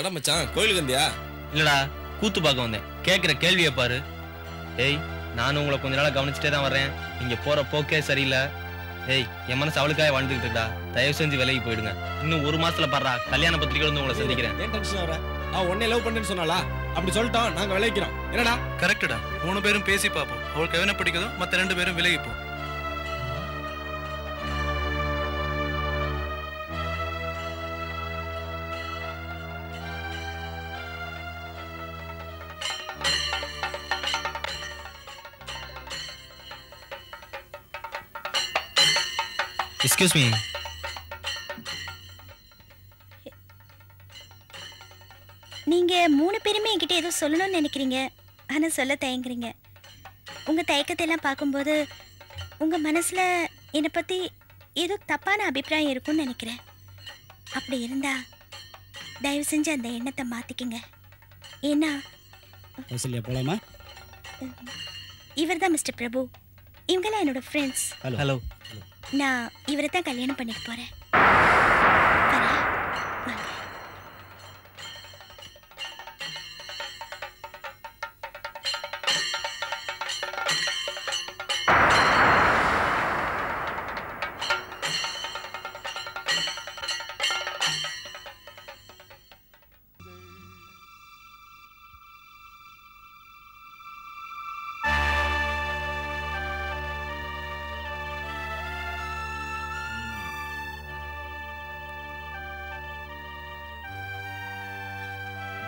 என்னடா மச்சான் கோயிலுக்கு வந்தியா? இல்லடா, கூத்து பார்க்க வந்தேன். கேட்குற கேள்வியை பாரு. ஏய், நானும் உங்களை கொஞ்ச நாளா கவனிச்சுட்டே தான் வர்றேன். நீங்க போற போக்கே சரியில்லை. ஏய், என் மனசு அவளுக்காக வாழ்ந்துகிட்டு இருக்கா. தயவு செஞ்சு விலகி போயிடுங்க. இன்னும் 1 மாசத்துல பாடுறா கல்யாண பத்திரிக்கை வந்து உங்களை சந்திக்கிறேன். ஏன் டென்ஷன் ஆகுற? நான் உன்னை லவ் பண்ணேன்னு சொன்னாளா? அப்படி சொல்லிட்டோம், நாங்க விளைவிக்கிறோம். என்னடா? கரெக்டா, 3 பேரும் பேசி பார்ப்போம். அவளுக்கு எவனை பிடிக்குதோ மற்ற 2 பேரும் விலகிப்போம். Excuse me. நீங்க 3 பேருமே என்கிட்ட ஏதோ சொல்லணும்னு நினைக்கிறீங்க, ஆனா சொல்ல தயங்குறீங்க. உங்க தயக்கத்தை எல்லாம் பார்க்கும்போது உங்க மனசுல என்னை பத்தி ஏதோ தப்பான அபிப்பிராயம் இருக்கும்னு நினைக்கிறேன். அப்படி இருந்தா தயவு செஞ்சு அந்த எண்ணத்தை மாத்திக்கங்க. ஏன்னா போலாமா? இவர் தான் மிஸ்டர் பிரபு. இவங்கெல்லாம் என்னோட ஃப்ரெண்ட்ஸ். ஹலோ. நான் இவரை தான் கல்யாணம் பண்ணிக்க போறேன். வரேன். வாங்க.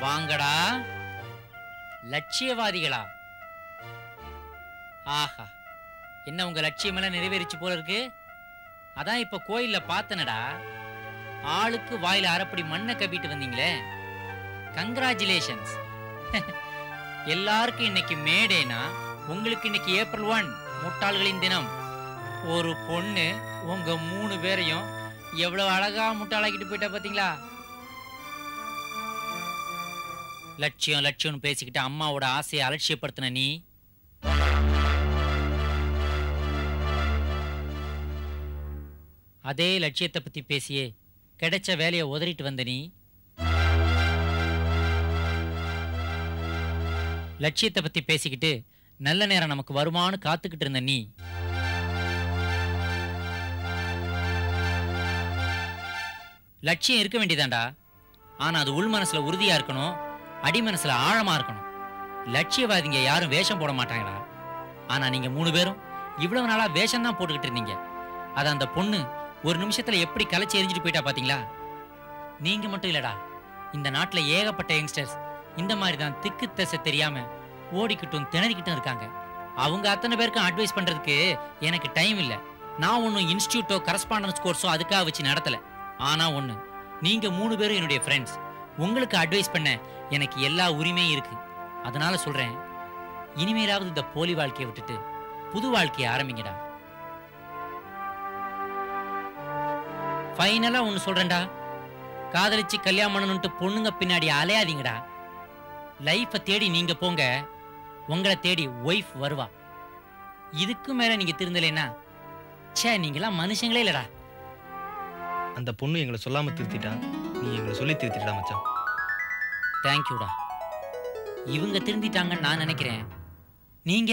வாங்கடா லட்சியவாதிகளா. ஆஹா, என்ன உங்க லட்சியமெல்லாம் நிறைவேறிச்சு போல இருக்கு. அதான் இப்ப கோயில்ல பார்த்தனடா, ஆளுக்கு வாயில அரைப்படி மண்ணை கவிட்டு வந்தீங்களே. கங்க்ராச்சுலேஷன்ஸ். எல்லாருக்கும் இன்னைக்கு மேடேனா, உங்களுக்கு இன்னைக்கு ஏப்ரல் 1 முட்டாள்களின் தினம். ஒரு பொண்ணு உங்க 3 பேரையும் எவ்வளவு அழகா முட்டாளாக்கிட்டு போயிட்டா பாத்தீங்களா. லட்சியம் லட்சியம்னு பேசிக்கிட்டு அம்மாவோட ஆசையை அலட்சியப்படுத்தின நீ, அதே லட்சியத்தை பத்தி பேசியே கிடைச்ச வேலையை உதறிட்டு வந்த நீ, லட்சியத்தை பத்தி பேசிக்கிட்டு நல்ல நேரம் நமக்கு வருமானு காத்துக்கிட்டு இருந்த நீ, லட்சியம் இருக்க வேண்டியதாண்டா. ஆனா அது உள் மனசுல உறுதியா இருக்கணும், அடி மனசுல ஆழமா இருக்கணும். லட்சியவாதிங்க யாரும் வேஷம் போட மாட்டாங்கடா. ஆனா நீங்க 3 பேரும் இவ்வளவு நாளா வேஷம் தான் போட்டுக்கிட்டு இருந்தீங்க. அத அந்த பொண்ணு ஒரு நிமிஷத்துல எப்படி கலைச்சி எரிஞ்சிட்டு போயிட்டா பாத்தீங்களா. நீங்க மட்டும் இல்லடா, இந்த நாட்டுல ஏகப்பட்ட யங்ஸ்டர்ஸ் இந்த மாதிரி தான் திக்கு தசை தெரியாம ஓடிக்கிட்டும் திணறிக்கிட்டும் இருக்காங்க. அவங்க அத்தனை பேருக்கும் அட்வைஸ் பண்றதுக்கு எனக்கு டைம் இல்ல. நான் ஒன்னும் இன்ஸ்டியூட்டோ கரஸ்பாண்டன்ஸ் கோர்ஸோ அதுக்காக வச்சு நடத்தல. ஆனா ஒண்ணு, நீங்க 3 பேரும் என்னுடைய ஃப்ரெண்ட்ஸ். உங்களுக்கு அட்வைஸ் பண்ண எனக்கு எல்லா உரிமையும் இருக்கு. அதனால சொல்றேன், இனிமேலாவது இந்த போலி வாழ்க்கையை விட்டுட்டு புது வாழ்க்கையை ஆரம்பிங்கடா. ஃபைனலா ஒன்னு சொல்றேன்டா, காதலிச்சு கல்யாணம் பண்ணணும்ட்டு பொண்ணுங்க பின்னாடி அலையாதீங்கடா. லைஃபை தேடி நீங்க போங்க, உங்களை தேடி ஒய்ஃப் வருவா. இதுக்கு மேல நீங்க திருந்தலைன்னா சே, நீங்களாம் மனுஷங்களே இல்லடா. அந்த பொண்ணு எங்களை சொல்லாம திருத்திட்டா, நீ எங்களை சொல்லி திருத்திட்டா மச்சான். தேங்க்யூடா. இவங்க திருந்திட்டாங்கன்னு நான் நினைக்கிறேன். நீங்க